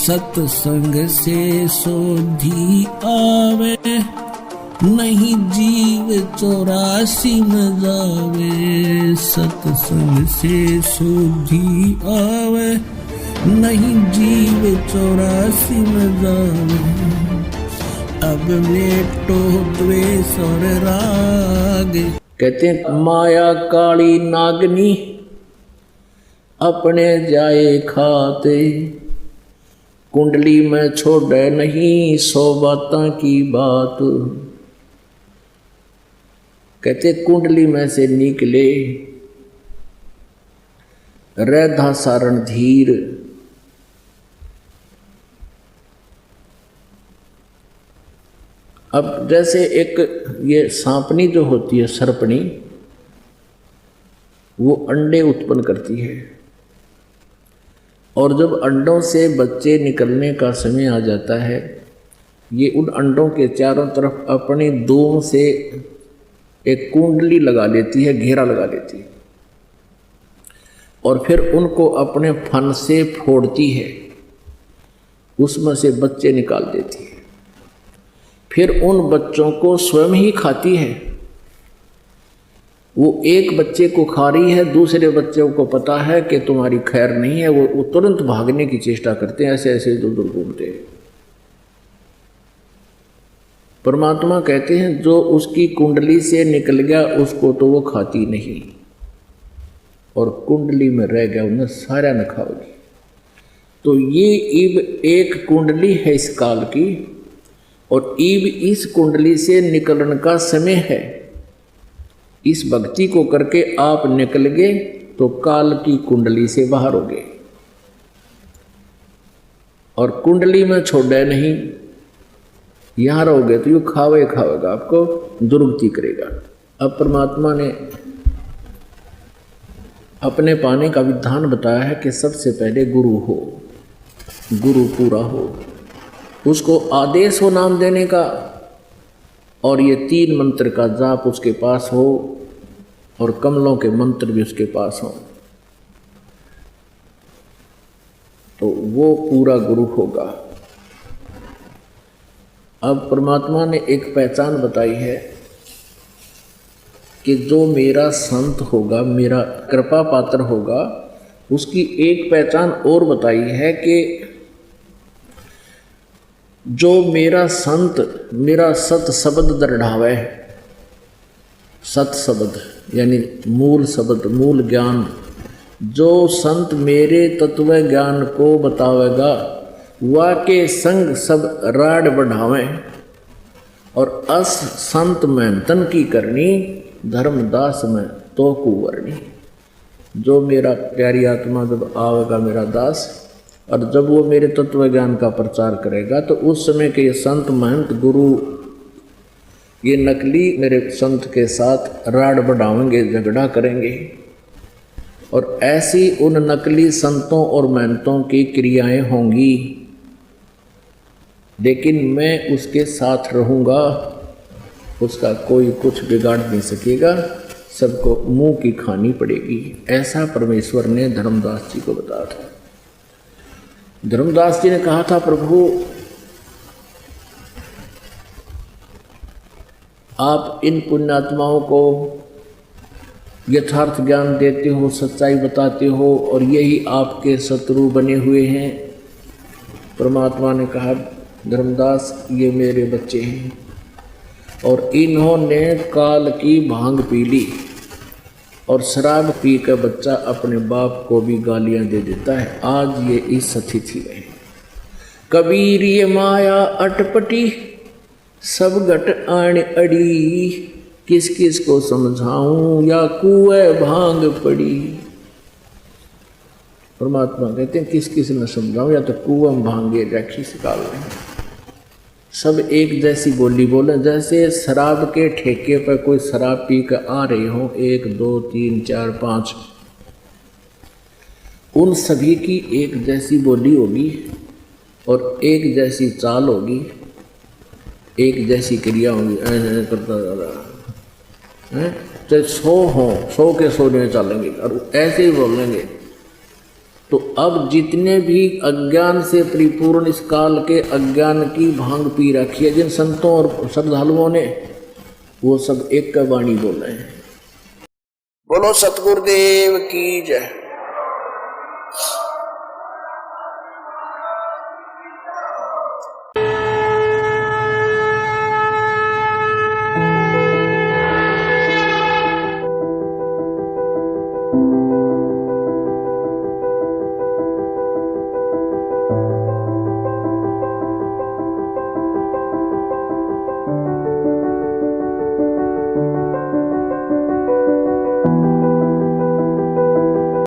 सत्संग से सोधी आवे, नहीं जीव 84 में जावे। सत्संग से सोधी आवे, नहीं जीव 84 में जावे। अब लेटो द्वेष और राग। कहते हैं माया काली नागनी अपने जाए खाते, कुंडली में छोड़े नहीं 100 बातों की बात। कहते कुंडली में से निकले रैधा सारण धीर। अब जैसे एक ये सांपनी जो होती है सर्पणी, वो अंडे उत्पन्न करती है और जब अंडों से बच्चे निकलने का समय आ जाता है, ये उन अंडों के चारों तरफ अपनी दूम से एक कुंडली लगा लेती है, घेरा लगा लेती है और फिर उनको अपने फन से फोड़ती है, उसमें से बच्चे निकाल देती है। फिर उन बच्चों को स्वयं ही खाती है। वो एक बच्चे को खा रही है, दूसरे बच्चों को पता है कि तुम्हारी खैर नहीं है, वो तुरंत भागने की चेष्टा करते हैं, ऐसे ऐसे दूर दूर घूमते हैं। परमात्मा कहते हैं जो उसकी कुंडली से निकल गया उसको तो वो खाती नहीं, और कुंडली में रह गया उन्हें सारा न खाओगी। तो ये ईब एक कुंडली है इस काल की, और ईब इस कुंडली से निकलने का समय है। इस भक्ति को करके आप निकल गए तो काल की कुंडली से बाहर हो गए, और कुंडली में छोड़े नहीं, यहां रहोगे तो यू खावेगा, आपको दुर्गति करेगा। अब परमात्मा ने अपने पाने का विधान बताया है कि सबसे पहले गुरु हो, गुरु पूरा हो, उसको आदेश हो नाम देने का, और ये 3 मंत्र का जाप उसके पास हो, और कमलों के मंत्र भी उसके पास हो, तो वो पूरा गुरु होगा। अब परमात्मा ने एक पहचान बताई है कि जो मेरा संत होगा, मेरा कृपा पात्र होगा, उसकी एक पहचान और बताई है कि जो मेरा संत मेरा सत शब्द दृढ़ावे, सत शब्द यानी मूल शब्द, मूल ज्ञान, जो संत मेरे तत्व ज्ञान को बतावेगा, वाके संग सब राड बढ़ावें, और अस संत में तन की करनी, धर्मदास में तो कुवरणी। जो मेरा प्यारी आत्मा जब आवेगा मेरा दास, और जब वो मेरे तत्व ज्ञान का प्रचार करेगा, तो उस समय के ये संत महंत गुरु ये नकली मेरे संत के साथ राड बढ़ाएंगे, झगड़ा करेंगे, और ऐसी उन नकली संतों और महंतों की क्रियाएं होंगी, लेकिन मैं उसके साथ रहूँगा, उसका कोई कुछ बिगाड़ नहीं सकेगा, सबको मुंह की खानी पड़ेगी। ऐसा परमेश्वर ने धर्मदास जी को बताया था। धर्मदास जी ने कहा था, प्रभु आप इन पुण्यात्माओं को यथार्थ ज्ञान देते हो, सच्चाई बताते हो, और यही आपके शत्रु बने हुए हैं। परमात्मा ने कहा, धर्मदास ये मेरे बच्चे हैं, और इन्होंने काल की भांग पी ली, और शराब पी कर बच्चा अपने बाप को भी गालियां दे देता है। आज ये इस स्थिति में है। कबीर ये माया अटपटी, सब घट आण अड़ी, किस किस को समझाऊं या कुएं भांग पड़ी। परमात्मा कहते हैं किस किस में समझाऊं, या तो कुएं भांगे रखी सिकाल रहे। सब एक जैसी बोली बोले, जैसे शराब के ठेके पर कोई शराब पी कर आ रहे हो, 1 2 3 4 5, उन सभी की एक जैसी बोली होगी, और एक जैसी चाल होगी, एक जैसी क्रिया होगी। ऐसे करता जा रहा है, चाहे 100 हो, 100 के 100 में चलेंगे, और ऐसे ही बोलेंगे, तो अब जितने भी अज्ञान से परिपूर्ण इस काल के अज्ञान की भांग पी रखी है जिन संतों और श्रद्धालुओं ने, वो सब एक का वाणी बोल रहे हैं। बोलो सतगुरुदेव की जय।